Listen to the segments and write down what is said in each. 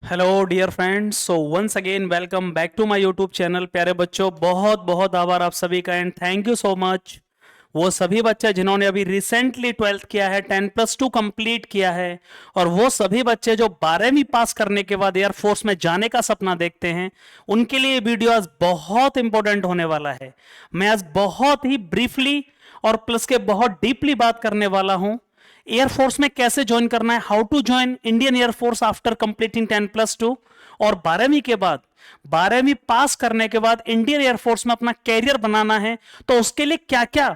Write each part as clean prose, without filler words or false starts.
Hello dear friends, so once again welcome back to my YouTube channel. प्यारे बच्चों, बहुत बहुत आभार आप सभी का and thank you so much. वो सभी बच्चे जिन्होंने अभी रिसेंटली 12th किया है, 10+2 कंप्लीट किया है, और वो सभी बच्चे जो 12वीं पास करने के बाद एयरफोर्स में जाने का सपना देखते हैं, उनके लिए ये वीडियो आज बहुत इंपॉर्टेंट होने वाला है। मैं आज बहुत ही ब्रीफली और प्लस के बहुत डीपली बात करने वाला हूं एयरफोर्स में कैसे ज्वाइन करना है, how to join Indian Air Force after completing 10+2, और 12वीं के बाद 12वीं पास करने के बाद इंडियन एयरफोर्स में अपना कैरियर बनाना है तो उसके लिए क्या क्या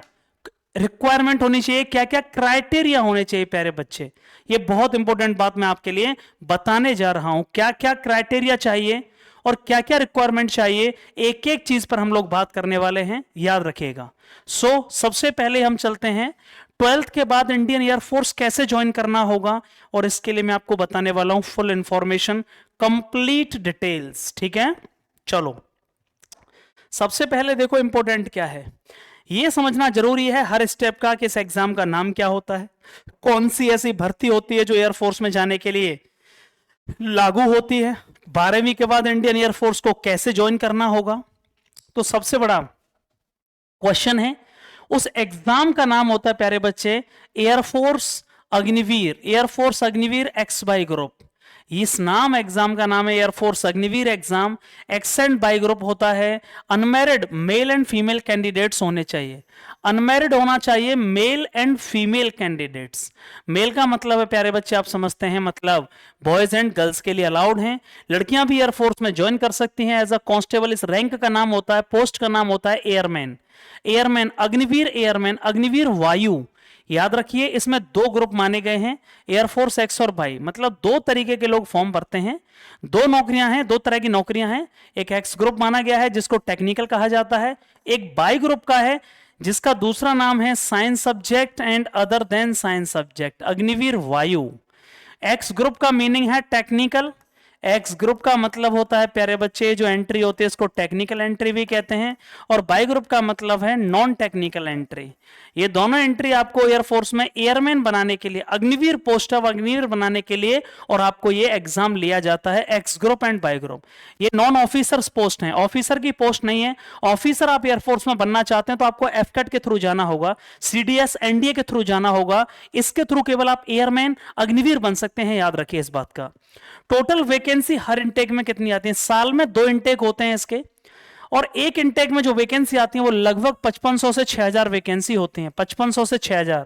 रिक्वायरमेंट होनी चाहिए, क्या क्या क्राइटेरिया होने चाहिए। प्यारे बच्चे, ये बहुत इंपॉर्टेंट बात मैं आपके लिए बताने जा रहा हूं। क्या क्या क्राइटेरिया चाहिए और क्या क्या रिक्वायरमेंट चाहिए, एक एक चीज पर हम लोग बात करने वाले हैं, याद रखिएगा। सबसे पहले हम चलते हैं 12th के बाद इंडियन एयरफोर्स कैसे ज्वाइन करना होगा, और इसके लिए मैं आपको बताने वाला हूं फुल इंफॉर्मेशन, कंप्लीट डिटेल्स। ठीक है, चलो सबसे पहले देखो इंपॉर्टेंट क्या है, यह समझना जरूरी है हर स्टेप का कि इस एग्जाम का नाम क्या होता है, कौन सी ऐसी भर्ती होती है जो एयरफोर्स में जाने के लिए लागू होती है, 12वीं के बाद इंडियन एयरफोर्स को कैसे ज्वाइन करना होगा। तो सबसे बड़ा क्वेश्चन है, उस एग्जाम का नाम होता है प्यारे बच्चे Air Force Agniveer, Air Force Agniveer X Y group. इस नाम एग्जाम का नाम है Air Force Agniveer exam. X and Y group होता है, unmarried male and female candidates होने चाहिए, अनमैरिड होना चाहिए male and female candidates. Male का मतलब है प्यारे बच्चे आप समझते हैं, मतलब बॉयज एंड गर्ल्स के लिए अलाउड हैं। लड़कियां भी एयरफोर्स में ज्वाइन कर सकती हैं एज अ कांस्टेबल। इस रैंक का नाम होता है, पोस्ट का नाम होता है airman. Airman Agniveer, airman Agniveer वायु। याद रखिए इसमें दो ग्रुप माने गए हैं, एयरफोर्स एक्स और वाई, मतलब दो तरीके के लोग फॉर्म भरते हैं, दो नौकरियां हैं, दो तरह की नौकरियां हैं। एक एक्स ग्रुप माना गया है जिसको टेक्निकल कहा जाता है, एक बाई ग्रुप का है जिसका दूसरा नाम है science subject and other than science subject, Agniveer वायु। एक्स ग्रुप का मीनिंग है टेक्निकल, एक्स ग्रुप का मतलब होता है प्यारे बच्चे जो एंट्री होती है इसको टेक्निकल एंट्री भी कहते हैं, और बाई ग्रुप का मतलब है नॉन टेक्निकल एंट्री। ये दोनों एंट्री आपको एयरफोर्स में एयरमैन बनाने के लिए, अग्निवीर पोस्ट ऑफ अग्निवीर बनाने के लिए, और आपको ये एग्जाम लिया जाता है x group and Y group. ये नॉन ऑफिसर्स पोस्ट है, ऑफिसर की पोस्ट नहीं है। ऑफिसर आप एयरफोर्स में बनना चाहते हैं तो आपको एफकेट के थ्रू जाना होगा, सीडीएस एनडीए के थ्रू जाना होगा, इसके थ्रू केवल आप एयरमैन अग्निवीर बन सकते हैं। याद रखिए इस बात का। टोटल वैकेंसी हर इनटेक में कितनी आती है, साल में 2 इनटेक होते हैं इसके, और एक इनटेक में जो वैकेंसी आती है वो लगभग 5500 से 6000 वैकेंसी होती है, 5500 से 6000।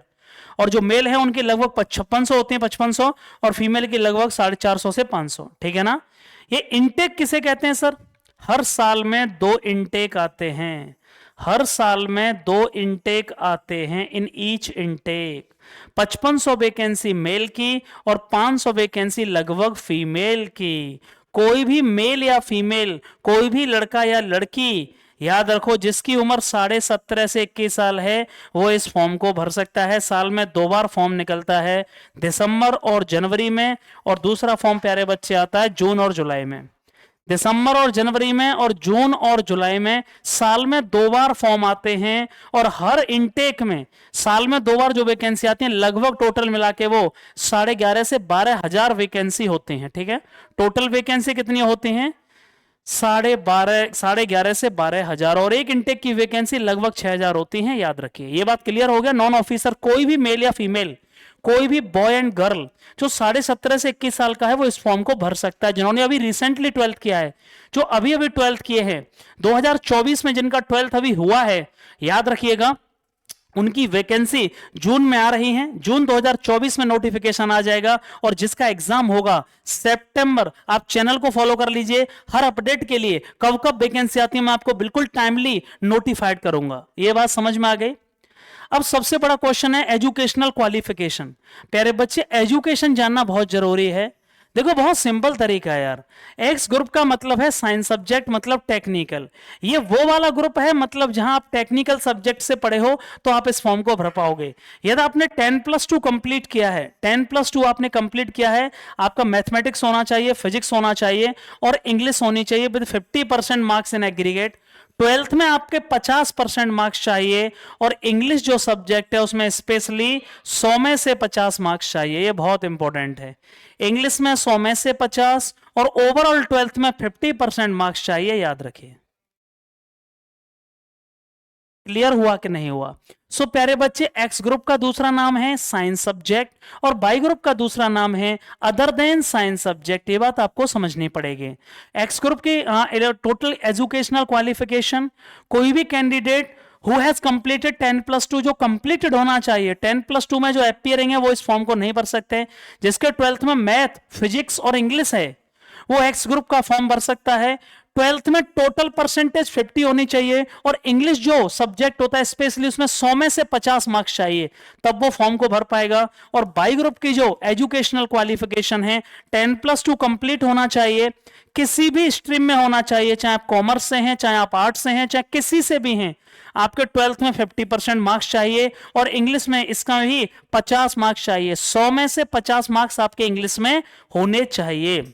और जो मेल है उनकी लगभग 5600 होती है, 5500, और फीमेल की लगभग 450 से 500। ठीक है ना। ये इनटेक किसे कहते हैं सर, हर साल में 2 इनटेक आते हैं, हर साल में 2 इनटेक आते हैं, in each intake 5500 vacancy male की और 500 वैकेंसी लगभग फीमेल की। कोई भी मेल या फीमेल, कोई भी लड़का या लड़की, याद रखो जिसकी उम्र 17.5 से 21 साल है वो इस फॉर्म को भर सकता है। साल में 2 बार फॉर्म निकलता है, दिसंबर और जनवरी में, और दूसरा फॉर्म प्यारे बच्चे आता है जून और जुलाई में। दिसंबर और जनवरी में और जून और जुलाई में साल में 2 बार फॉर्म आते हैं, और हर इनटेक में साल में 2 बार जो वैकेंसी आती है लगभग टोटल मिला के वो 11.5 से 12,000 वैकेंसी होती हैं। ठीक है, टोटल वैकेंसी कितनी होती हैं, 11.5 से 12,000, और एक इनटेक की वैकेंसी लगभग 6,000 होती हैं। याद रखिए ये बात क्लियर हो गया। नॉन ऑफिसर कोई भी मेल या फीमेल, कोई भी बॉय एंड गर्ल जो 17.5 से 21 साल का है वो इस फॉर्म को भर सकता है। जिन्होंने अभी रिसेंटली 12th किया है, जो अभी अभी 12th किए हैं, 2024 में जिनका 12th अभी हुआ है, याद रखिएगा उनकी वैकेंसी जून में आ रही है, जून 2024 में नोटिफिकेशन आ जाएगा, और जिसका एग्जाम होगा सितंबर। आप चैनल को फॉलो कर लीजिए, हर अपडेट के लिए कब कब वैकेंसी आती है मैं आपको बिल्कुल टाइमली नोटिफाइड करूंगा। ये बात समझ में आ गई। अब सबसे बड़ा क्वेश्चन है एजुकेशनल क्वालिफिकेशन। प्यारे बच्चे एजुकेशन जानना बहुत जरूरी है। देखो बहुत सिंपल तरीका है यार, एक्स ग्रुप का मतलब है साइंस सब्जेक्ट, मतलब टेक्निकल। ये वो वाला ग्रुप है मतलब जहां आप टेक्निकल सब्जेक्ट से पढ़े हो तो आप इस फॉर्म को भर पाओगे। यदि आपने 10+2 कंप्लीट किया है, 10+2 आपने कंप्लीट किया है, आपका मैथमेटिक्स होना चाहिए, फिजिक्स होना चाहिए, और इंग्लिश होनी चाहिए with 50% marks in aggregate. Twelfth में आपके 50% मार्क्स चाहिए और इंग्लिश जो सब्जेक्ट है उसमें स्पेशली 100 में से 50 मार्क्स चाहिए, ये बहुत इंपॉर्टेंट है। इंग्लिश में 100 में से 50 और ओवरऑल ट्वेल्थ में 50% मार्क्स चाहिए, याद रखिए। क्लियर हुआ कि नहीं हुआ? सो प्यारे बच्चे, एक्स ग्रुप का दूसरा नाम है साइंस सब्जेक्ट और बाई ग्रुप का दूसरा नाम है अदर देन साइंस सब्जेक्ट। ये बात आपको समझनी पड़ेगी। एक्स ग्रुप की टोटल एजुकेशनल क्वालिफिकेशन, कोई भी कैंडिडेट हु हैज कंप्लीटेड 10+2, जो कंप्लीटेड होना चाहिए। 10+2 में जो अपीयरिंग है वो इस फॉर्म को नहीं भर सकते। जिसके ट्वेल्थ में मैथ, फिजिक्स और इंग्लिश है वो एक्स ग्रुप का फॉर्म भर सकता है। ट्वेल्थ में टोटल परसेंटेज 50 होनी चाहिए और इंग्लिश जो सब्जेक्ट होता है स्पेशली उसमें 100 में से 50 मार्क्स चाहिए, तब वो फॉर्म को भर पाएगा। और बाई ग्रुप की जो एजुकेशनल क्वालिफिकेशन है 10+2 कंप्लीट होना चाहिए, किसी भी स्ट्रीम में होना चाहिए, चाहे आप कॉमर्स से हैं, चाहे आप आर्ट्स से हैं, चाहे किसी से भी हैं, आपके ट्वेल्थ में 50% मार्क्स चाहिए और इंग्लिश में इसका भी 50 मार्क्स चाहिए। 100 में से 50 मार्क्स आपके इंग्लिश में होने चाहिए।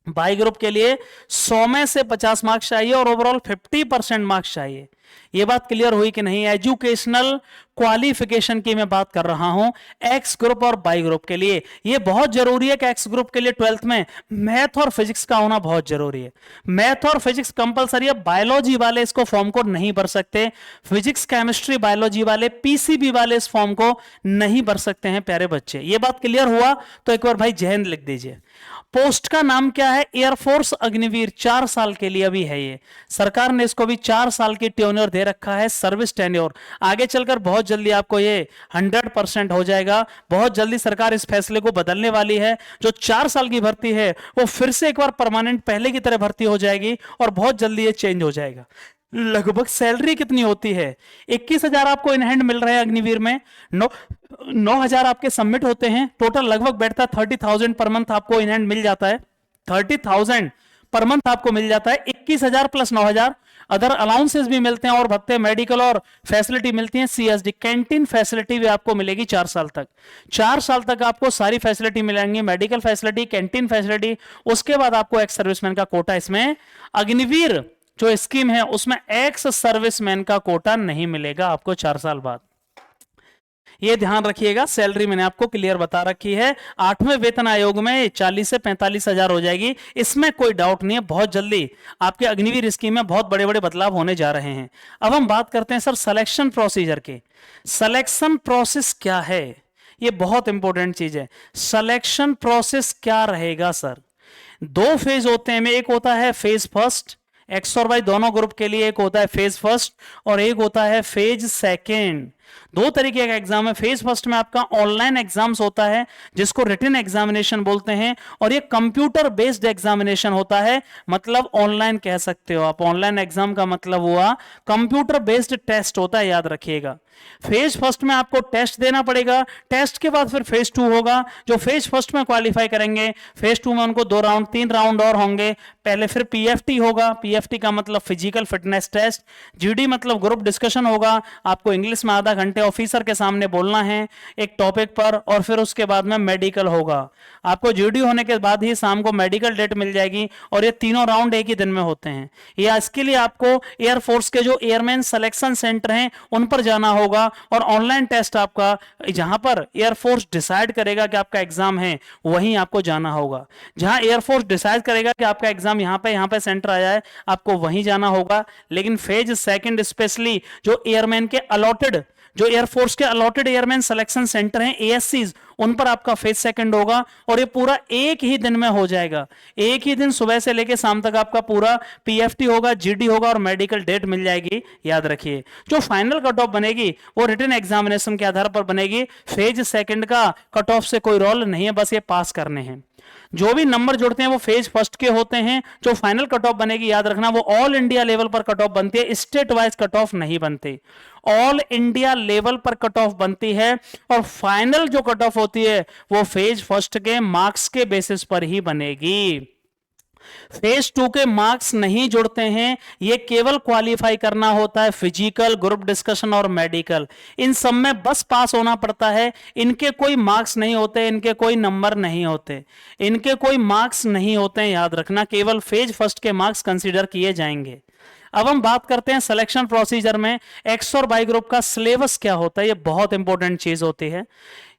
बाई ग्रुप के लिए 100 में से 50 मार्क्स चाहिए और ओवरऑल 50% मार्क्स चाहिए। ये बात क्लियर हुई कि नहीं? एजुकेशनल क्वालिफिकेशन की मैं बात कर रहा हूं एक्स ग्रुप और बाई ग्रुप के लिए। ये बहुत जरूरी है कि एक्स ग्रुप के लिए ट्वेल्थ में मैथ और फिजिक्स का होना बहुत जरूरी है। मैथ और फिजिक्स कंपलसरी है। बायोलॉजी वाले इसको फॉर्म को नहीं भर सकते। फिजिक्स, केमिस्ट्री, बायोलॉजी वाले, पीसीबी वाले इस फॉर्म को नहीं भर सकते हैं प्यारे बच्चे। ये बात क्लियर हुआ तो एक बार भाई जय हिंद लिख दीजिए। पोस्ट का नाम क्या है? एयरफोर्स अग्निवीर। 4 साल के लिए अभी है ये। सरकार ने इसको भी 4 साल की टेन्योर दे रखा है, सर्विस टेन्योर। आगे चलकर बहुत जल्दी आपको ये 100% हो जाएगा। बहुत जल्दी सरकार इस फैसले को बदलने वाली है। जो 4 साल की भर्ती है वो फिर से एक बार परमानेंट पहले की तरह भर्ती हो जाएगी और बहुत जल्दी ये चेंज हो जाएगा। लगभग सैलरी कितनी होती है? 21,000 आपको इन हैंड मिल रहे हैं अग्निवीर में। 9,000 आपके सबमिट होते हैं। टोटल लगभग बैठता है 30,000 पर मंथ आपको इन हैंड मिल जाता है। 30,000 पर मंथ आपको मिल जाता है। 21,000 प्लस 9,000 अदर अलाउंसेस भी मिलते हैं और भत्ते, मेडिकल और फैसिलिटी मिलती है। सीएसडी कैंटीन फैसिलिटी भी आपको मिलेगी 4 साल तक। 4 साल तक आपको सारी फैसिलिटी मिलेंगी, मेडिकल फैसिलिटी, कैंटीन फैसिलिटी। उसके बाद आपको एक्स सर्विसमैन का कोटा इसमें अग्निवीर जो स्कीम है उसमें एक्स सर्विसमैन का कोटा नहीं मिलेगा आपको 4 साल बाद। ये ध्यान रखिएगा। सैलरी मैंने आपको क्लियर बता रखी है। 8वें वेतन आयोग में 40 से 45,000 हो जाएगी, इसमें कोई डाउट नहीं है। बहुत जल्दी आपके अग्निवीर स्कीम में बहुत बड़े बड़े बदलाव होने जा रहे हैं। अब हम बात करते हैं सर सिलेक्शन प्रोसीजर के। सिलेक्शन प्रोसेस क्या है? ये बहुत इंपॉर्टेंट चीज है। सिलेक्शन प्रोसेस क्या रहेगा सर? 2 फेज होते हैं। एक होता है फेज फर्स्ट, एक्स और वाई दोनों ग्रुप के लिए। एक होता है फेज फर्स्ट और एक होता है फेज सेकेंड। 2 तरीके का एग्जाम है। फेज फर्स्ट में आपका ऑनलाइन एग्जाम्स होता है जिसको रिटन एग्जामिनेशन बोलते हैं और ये कंप्यूटर बेस्ड एग्जामिनेशन होता है। मतलब ऑनलाइन कह सकते हो आप। ऑनलाइन एग्जाम का मतलब हुआ कंप्यूटर बेस्ड टेस्ट होता है, याद रखिएगा। फेज फर्स्ट में आपको टेस्ट देना पड़ेगा। टेस्ट के बाद फिर फेज 2 होगा। जो फेज फर्स्ट में क्वालिफाई करेंगे फेज 2 में उनको 2 राउंड 3 राउंड और होंगे। पहले फिर पीएफटी होगा। पीएफटी का मतलब फिजिकल फिटनेस टेस्ट। जीडी मतलब ग्रुप डिस्कशन होगा। आपको इंग्लिश में आधा घंटे ऑफिसर के सामने बोलना है एक टॉपिक पर और फिर उसके बाद में मेडिकल होगा। आपको जीडी होने के बाद ही शाम को मेडिकल डेट मिल जाएगी और ये तीनों राउंड एक ही दिन में होते हैं। या इसके लिए आपको एयरफोर्स के जो एयरमैन सिलेक्शन सेंटर हैं उन पर जाना होगा और ऑनलाइन टेस्ट आपका जहां पर एयरफोर्स डिसाइड करेगा कि आपका एग्जाम है वहीं आपको जाना होगा। जहां एयरफोर्स डिसाइड करेगा कि आपका एग्जाम यहां पे सेंटर आया है आपको वहीं जाना होगा। लेकिन फेज सेकंड स्पेशली जो एयरमैन के अलॉटेड, जो एयरफोर्स के अलॉटेड एयरमैन सिलेक्शन सेंटर हैं एएससीज, उन पर आपका फेज सेकंड होगा और ये पूरा एक ही दिन में हो जाएगा। एक ही दिन सुबह से लेकर शाम तक आपका पूरा पीएफटी होगा, जीडी होगा और मेडिकल डेट मिल जाएगी। याद रखिए जो फाइनल कट ऑफ बनेगी वो रिटन एग्जामिनेशन के आधार पर बनेगी। फेज सेकंड का कट ऑफ से कोई रोल नहीं है, बस ये पास करने हैं। जो भी नंबर जुड़ते हैं वो फेज फर्स्ट के होते हैं। जो फाइनल कट ऑफ बनेगी याद रखना वो ऑल इंडिया लेवल पर कट ऑफ बनती है, स्टेट वाइज कट ऑफ नहीं बनती। ऑल इंडिया लेवल पर कट ऑफ बनती है और फाइनल जो कट ऑफ होती है वो फेज फर्स्ट के मार्क्स के बेसिस पर ही बनेगी। फेज 2 के मार्क्स नहीं जुड़ते हैं, ये केवल क्वालिफाई करना होता है फिजिकल, ग्रुप डिस्कशन और मेडिकल। इन सब में बस पास होना पड़ता है। इनके कोई मार्क्स नहीं होते, इनके कोई नंबर नहीं होते, इनके कोई मार्क्स नहीं होते हैं। याद रखना केवल फेज फर्स्ट के मार्क्स कंसीडर किए जाएंगे। अब हम बात करते हैं सिलेक्शन प्रोसीजर में एक्स और वाई ग्रुप का सिलेबस क्या होता है। ये बहुत इंपॉर्टेंट चीज होती है।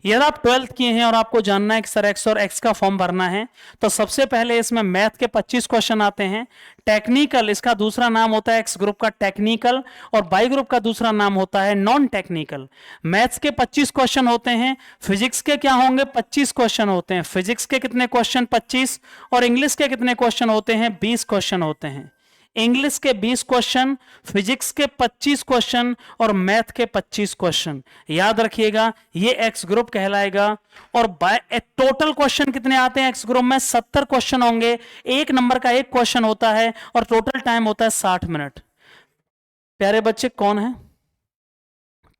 यदि आप 12th किए हैं और आपको जानना है कि सर एक्स और एक्स का फॉर्म भरना है, तो सबसे पहले इसमें मैथ के 25 क्वेश्चन आते हैं। टेक्निकल, इसका दूसरा नाम होता है एक्स ग्रुप का टेक्निकल, और वाई ग्रुप का दूसरा नाम होता है नॉन टेक्निकल। मैथ्स के 25 क्वेश्चन होते हैं। फिजिक्स के क्या होंगे? 25 क्वेश्चन होते हैं। फिजिक्स के कितने क्वेश्चन? 25। और इंग्लिश के कितने क्वेश्चन होते हैं? 20 क्वेश्चन होते हैं। इंग्लिश के 20 क्वेश्चन, फिजिक्स के 25 क्वेश्चन और मैथ के 25 क्वेश्चन। याद रखिएगा, ये एक्स ग्रुप कहलाएगा। और टोटल क्वेश्चन कितने आते हैं एक्स ग्रुप में? 70 क्वेश्चन होंगे। एक नंबर का एक क्वेश्चन होता है और टोटल टाइम होता है 60 मिनट। प्यारे बच्चे कौन है?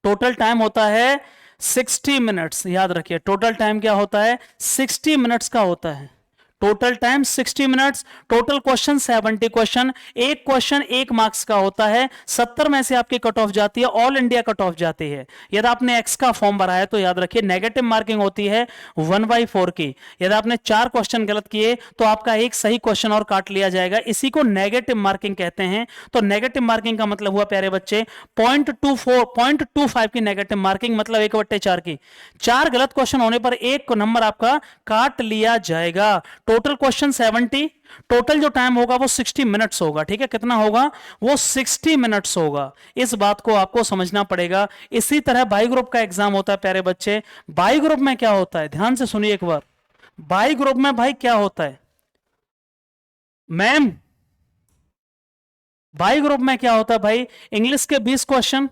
टोटल टाइम होता है 60 मिनट्स। याद रखिए, टोटल टाइम क्या होता है? 60 मिनट्स का होता है। Total time 60 minutes. Total question 70 question. एक क्वेश्चन 1 मार्क्स का होता है। 70 में से आपकी कट ऑफ जाती है, ऑल इंडिया कट ऑफ जाती है। यदि आपने एक्स का फॉर्म भरा है तो याद रखिए नेगेटिव मार्किंग होती है 1/4 की। यदि आपने 4 क्वेश्चन गलत किए तो आपका एक सही क्वेश्चन और काट लिया जाएगा। इसी को नेगेटिव मार्किंग कहते हैं। तो नेगेटिव मार्किंग का मतलब हुआ प्यारे बच्चे 0.25 की नेगेटिव मार्किंग, मतलब 1/4 की। 4 गलत क्वेश्चन होने पर एक नंबर आपका काट लिया जाएगा। टोटल क्वेश्चन 70, टोटल जो टाइम होगा वो 60 मिनट्स होगा। ठीक है, कितना होगा? वो 60 मिनट्स होगा। इस बात को आपको समझना पड़ेगा। इसी तरह बाई ग्रुप का एग्जाम होता है प्यारे बच्चे। बाई ग्रुप में क्या होता है? ध्यान से सुनिए एक बार। बाई ग्रुप में भाई क्या होता है मैम? बाई ग्रुप में क्या होता है भाई? इंग्लिश के 20 क्वेश्चन,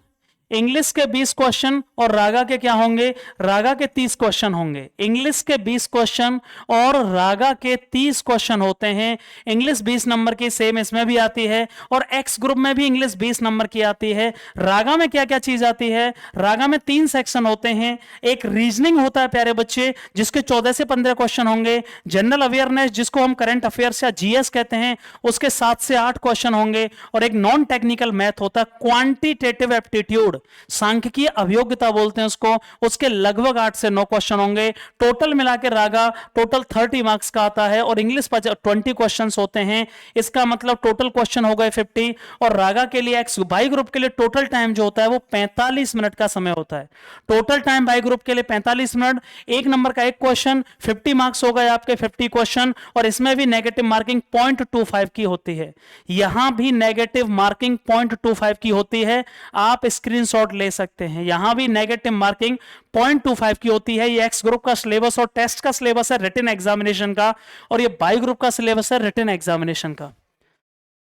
इंग्लिश के 20 क्वेश्चन और रागा के क्या होंगे? रागा के 30 क्वेश्चन होंगे। इंग्लिश के 20 क्वेश्चन और रागा के 30 क्वेश्चन होते हैं। इंग्लिश 20 नंबर की, सेम इसमें भी आती है, और एक्स ग्रुप में भी इंग्लिश 20 नंबर की आती है। रागा में क्या क्या चीज आती है? रागा में 3 सेक्शन होते हैं। एक रीजनिंग होता है प्यारे बच्चे, जिसके 14 से 15 क्वेश्चन होंगे। जनरल अवेयरनेस, जिसको हम करंट अफेयर्स या जीएस कहते हैं, उसके 7 से 8 क्वेश्चन होंगे। और एक नॉन टेक्निकल मैथ होता है, क्वांटिटेटिव एप्टीट्यूड, सांख्यिकीय अभियोग्यता बोलते हैं उसको, उसके लगभग 8 से 9 क्वेश्चन होंगे। टोटल मिलाकर रागा टोटल 30 मार्क्स का आता है, और इंग्लिश 20 क्वेश्चंस होते हैं। इसका मतलब टोटल क्वेश्चन हो गए 50। और रागा के लिए, एक्स बाई ग्रुप के लिए टोटल टाइम जो होता है वो 45 मिनट का समय होता है। टोटल टाइम बाई ग्रुप के लिए 45 मिनट। एक नंबर का एक क्वेश्चन, 50 मार्क्स हो गए आपके 50 क्वेश्चन। और इसमें भी नेगेटिव मार्किंग 0.25 की होती है। यहां भी नेगेटिव मार्किंग 0.25 की होती है। आप स्क्रीनशॉट ले सकते हैं। यहां भी नेगेटिव मार्किंग 0.25 की होती है। ये एक्स ग्रुप का सिलेबस और टेस्ट का सिलेबस है रिटन एग्जामिनेशन का, और ये बाई ग्रुप का सिलेबस है रिटन एग्जामिनेशन का।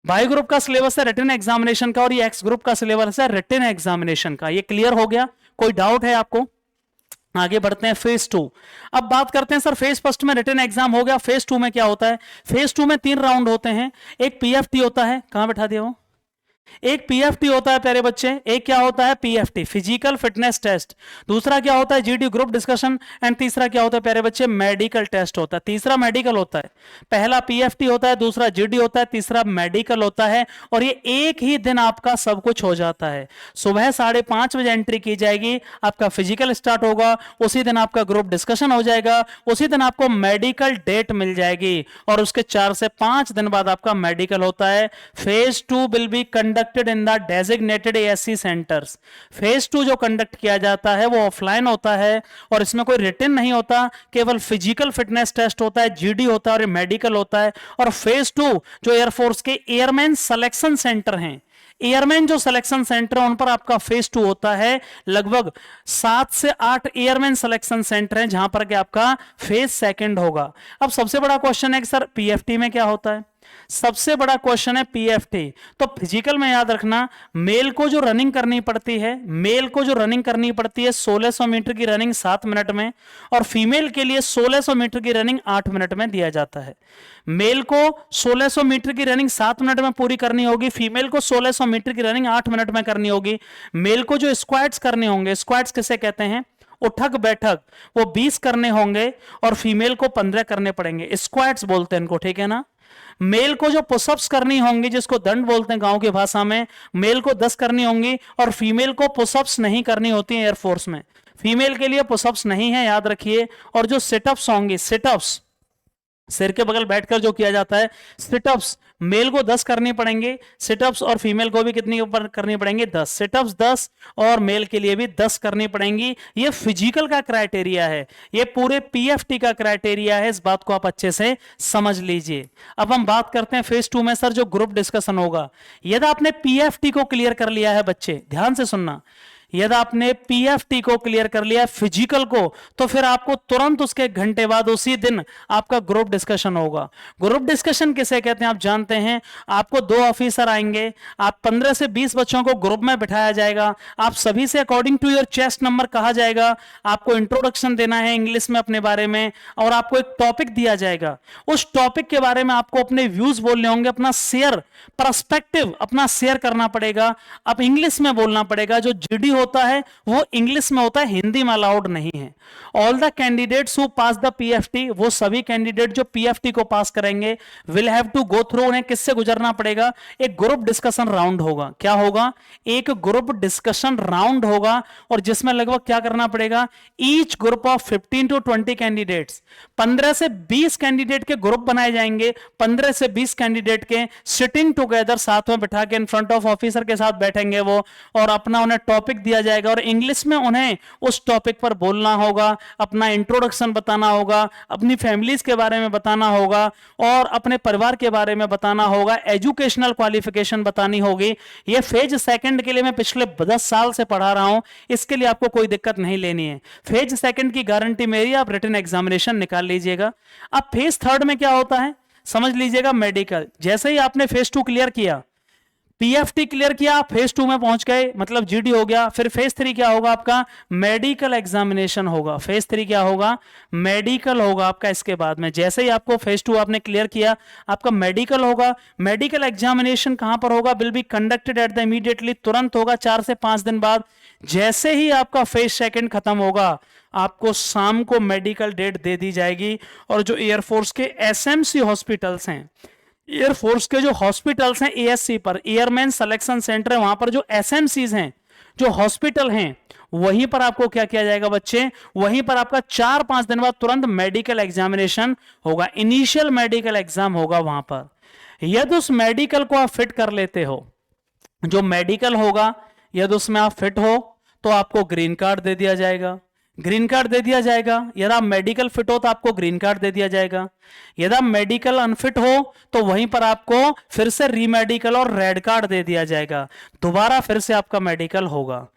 बाई ग्रुप का सिलेबस है रिटन एग्जामिनेशन का, और ये एक्स ग्रुप का सिलेबस है रिटन एग्जामिनेशन का। ये क्लियर हो गया? कोई डाउट है आपको? आगे बढ़ते हैं फेज 2। अब बात करते हैं सर, फेज फर्स्ट में रिटन एग्जाम हो गया, फेज 2 में क्या होता है? फेज 2 में 3 राउंड होते हैं। एक पीएफटी होता है, कहां बैठा दिया वो? एक पीएफटी होता है प्यारे बच्चे। एक क्या होता है? PFT, physical fitness test. दूसरा क्या होता है? GD group discussion. एंड तीसरा क्या होता है प्यारे बच्चे? मेडिकल टेस्ट होता है। तीसरा मेडिकल होता है। पहला पीएफटी होता है, दूसरा जीडी होता है, तीसरा मेडिकल होता है। और ये एक ही दिन आपका सब कुछ हो जाता है। सुबह 5:30 बजे एंट्री की जाएगी, आपका फिजिकल स्टार्ट होगा, उसी दिन आपका ग्रुप डिस्कशन हो जाएगा, उसी दिन आपको मेडिकल डेट मिल जाएगी, और उसके 4 से 5 दिन बाद आपका मेडिकल होता है। Phase 2 will be conducted in the designated ASC centres. Phase 2 जो कंडक्ट किया जाता है वो ऑफलाइन होता है, और इसमें कोई रिटन नहीं होता, केवल फिजिकल फिटनेस टेस्ट होता है, जीडी होता है और मेडिकल होता है। और फेज 2 जो एयरफोर्स के एयरमैन सिलेक्शन सेंटर हैं, एयरमैन जो सिलेक्शन सेंटर है उन पर आपका फेज 2 होता है। लगभग 7 से 8 एयरमैन सिलेक्शन सेंटर हैं जहां पर कि आपका फेज सेकंड होगा। अब सबसे बड़ा क्वेश्चन है कि सर पीएफटी में क्या होता है? सबसे बड़ा क्वेश्चन है पीएफटी। तो फिजिकल में याद रखना, मेल को जो रनिंग करनी पड़ती है, मेल को जो रनिंग करनी पड़ती है 1600 मीटर की रनिंग 7 मिनट में, और फीमेल के लिए 1600 मीटर की रनिंग 8 मिनट में दिया जाता है। मेल को 1600 मीटर की रनिंग 7 मिनट में पूरी करनी होगी, फीमेल को 1600 मीटर की रनिंग 8 मिनट में करनी होगी। मेल को जो स्क्वाट्स करने होंगे, स्क्वाट्स किसे कहते हैं? उठक बैठक, वो 20 करने होंगे, और फीमेल को 15 करने पड़ेंगे। स्क्वाट्स बोलते हैं इनको, ठीक है ना। मेल को जो पुशअप्स करनी होंगी, जिसको दंड बोलते हैं गांव की भाषा में, मेल को 10 करनी होंगी, और फीमेल को पुशअप्स नहीं करनी होती है एयरफोर्स में। फीमेल के लिए पुशअप्स नहीं है, याद रखिए। और जो सिटअप्स होंगी, सिटअप्स सिर के बगल बैठकर जो किया जाता है, सिटअप्स मेल को 10 करनी पड़ेंगे, सिटअप्स और फीमेल को भी कितनी ऊपर करनी पड़ेंगे, 10 सिटअप्स 10 और मेल के लिए भी 10 करनी पड़ेंगी। ये फिजिकल का क्राइटेरिया है, ये पूरे पीएफटी का क्राइटेरिया है, इस बात को आप अच्छे से समझ लीजिए। अब हम बात करते हैं फेज 2 में सर जो ग्रुप डिस्कशन होगा। यदि आपने पीएफटी को क्लियर कर लिया है बच्चे, ध्यान से सुनना, यदि आपने पीएफटी को क्लियर कर लिया फिजिकल को, तो फिर आपको तुरंत उसके घंटे बाद उसी दिन आपका ग्रुप डिस्कशन होगा। ग्रुप डिस्कशन किसे कहते हैं आप जानते हैं, आपको 2 ऑफिसर आएंगे, आप 15 से 20 बच्चों को ग्रुप में बिठाया जाएगा, आप सभी से according to your chest number कहा जाएगा, आपको इंट्रोडक्शन देना है इंग्लिश में अपने बारे में, और आपको एक टॉपिक दिया जाएगा। उस टॉपिक के बारे में आपको अपने व्यूज बोलने होंगे, अपना शेयर पर्सपेक्टिव अपना शेयर करना पड़ेगा, अब इंग्लिश में बोलना पड़ेगा। जो जीडी होता है वो इंग्लिश में होता है, हिंदी में अलाउड नहीं है। All the candidates who pass the PFT, वो सभी कैंडिडेट जो पीएफटी को पास करेंगे, will have to go through, उन्हें किससे गुजरना पड़ेगा, एक ग्रुप डिस्कशन राउंड होगा। क्या होगा, एक ग्रुप डिस्कशन राउंड होगा, और जिसमें लगभग क्या करना पड़ेगा, each group of 15 to 20 candidates, 15 से 20 कैंडिडेट के ग्रुप बनाए जाएंगे, 15 से 20 कैंडिडेट के सिटिंग टुगेदर साथ में बैठा के इन फ्रंट ऑफ ऑफिसर के साथ बैठेंगे वो, और अपना उन्हें टॉपिक दिया जाएगा, और इंग्लिश में उन्हें उस टॉपिक पर बोलना होगा, अपना इंट्रोडक्शन बताना होगा, अपनी फैमिलीज के बारे में बताना होगा, और अपने परिवार के बारे में बताना होगा, एजुकेशनल क्वालिफिकेशन बतानी होगी। ये फेज सेकंड के लिए मैं पिछले 10 साल से पढ़ा रहा हूं, इसके लिए आपको कोई दिक्कत नहीं लेनी है। फेज सेकंड की गारंटी मेरी, आप रिटन एग्जामिनेशन निकाल लीजिएगा। अब फेज थर्ड में क्या होता है समझ लीजिएगा, मेडिकल। जैसे ही आपने फेज 2 क्लियर किया, पीएफटी क्लियर किया, आप फेज 2 में पहुंच गए, मतलब जीडी हो गया, फिर फेज 3 क्या होगा आपका, मेडिकल एग्जामिनेशन होगा। फेज 3 क्या होगा, मेडिकल होगा आपका। इसके बाद में जैसे ही आपको फेज 2 आपने क्लियर किया, आपका मेडिकल होगा। मेडिकल एग्जामिनेशन कहां पर होगा, will be conducted at the immediately, तुरंत होगा, 4 से 5 दिन बाद। जैसे ही आपका फेज सेकंड खत्म होगा, आपको शाम को मेडिकल डेट दे दी जाएगी, और जो एयरफोर्स के एसएमसी हॉस्पिटल्स हैं, एयरफोर्स के जो हॉस्पिटल्स हैं एएससी पर, एयरमैन सिलेक्शन सेंटर है, वहां पर जो एसएमसीज हैं, जो हॉस्पिटल हैं, वहीं पर आपको क्या किया जाएगा बच्चे, वहीं पर आपका 4-5 दिन बाद तुरंत मेडिकल एग्जामिनेशन होगा, इनिशियल मेडिकल एग्जाम होगा वहां पर। यदि उस मेडिकल को आप फिट कर लेते हो, जो मेडिकल होगा यदि उसमें आप फिट हो, तो आपको ग्रीन कार्ड दे दिया जाएगा। ग्रीन कार्ड दे दिया जाएगा। यदि आप मेडिकल फिट हो तो आपको ग्रीन कार्ड दे दिया जाएगा। यदि आप मेडिकल अनफिट हो तो वहीं पर आपको फिर से रीमेडिकल और रेड कार्ड दे दिया जाएगा, दोबारा फिर से आपका मेडिकल होगा।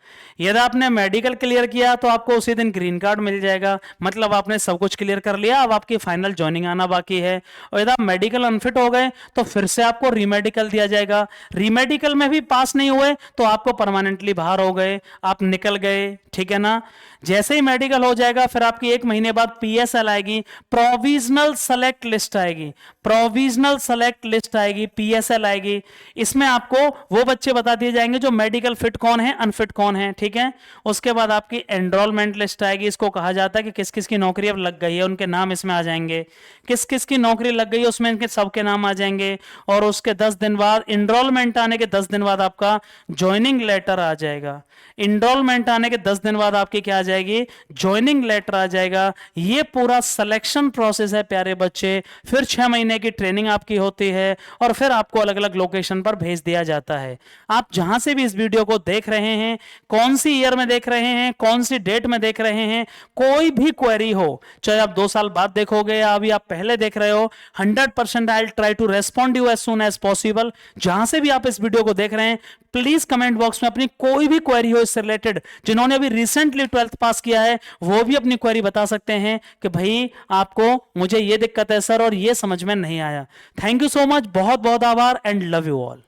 यदि आपने मेडिकल क्लियर किया तो आपको उसी दिन ग्रीन कार्ड मिल जाएगा, मतलब आपने सब कुछ क्लियर कर लिया, अब आपकी फाइनल ज्वाइनिंग आना बाकी है। और यदि आप मेडिकल अनफिट हो गए तो फिर से आपको रीमेडिकल दिया जाएगा। रीमेडिकल में भी पास नहीं हुए तो आपको परमानेंटली बाहर हो गए, आप निकल गए, ठीक है ना। जैसे ही मेडिकल हो जाएगा फिर आपकी 1 महीने बाद पीएसएल आएगी, प्रोविजनल सेलेक्ट लिस्ट आएगी, प्रोविजनल सेलेक्ट लिस्ट आएगी, पीएसएल आएगी। इसमें आपको वो बच्चे बता दिए जाएंगे जो मेडिकल फिट कौन है, अनफिट कौन है, ठीक है। उसके बाद आपकी एनरोलमेंट लिस्ट आएगी, इसको कहा जाता है कि किस किस की नौकरी अब लग गई है, उनके नाम इसमें आ जाएंगे। किस किस की नौकरी लग गई है उसमें इनके सबके नाम आ जाएंगे। और उसके 10 दिन बाद, एनरोलमेंट आने के 10 दिन बाद आपका ज्वाइनिंग लेटर आ जाएगा। एनरोलमेंट आने के 10 दिन बाद आपकी क्या आ जाएगी, ज्वाइनिंग लेटर आ जाएगा। ये पूरा सिलेक्शन प्रोसेस है प्यारे बच्चे। फिर 6 महीने की ट्रेनिंग आपकी होती है और फिर आपको अलग अलग लोकेशन पर भेज दिया जाता है। आप जहां से भी इस वीडियो को देख रहे हैं, कौन सी ईयर में देख रहे हैं, कौन सी डेट में देख रहे हैं, कोई भी क्वेरी हो, चाहे आप 2 साल बाद देखोगे या अभी आप पहले देख रहे हो, 100% I will try to respond you as soon as possible. जहां से भी आप इस वीडियो को देख रहे हैं, प्लीज कमेंट बॉक्स में अपनी कोई भी क्वेरी हो इससे रिलेटेड, जिन्होंने अभी रिसेंटली 12th पास किया है वो भी अपनी क्वेरी बता सकते हैं कि भाई आपको, मुझे ये दिक्कत है सर और ये समझ में नहीं आया। थैंक यू सो मच, बहुत बहुत आभार एंड लव यू ऑल।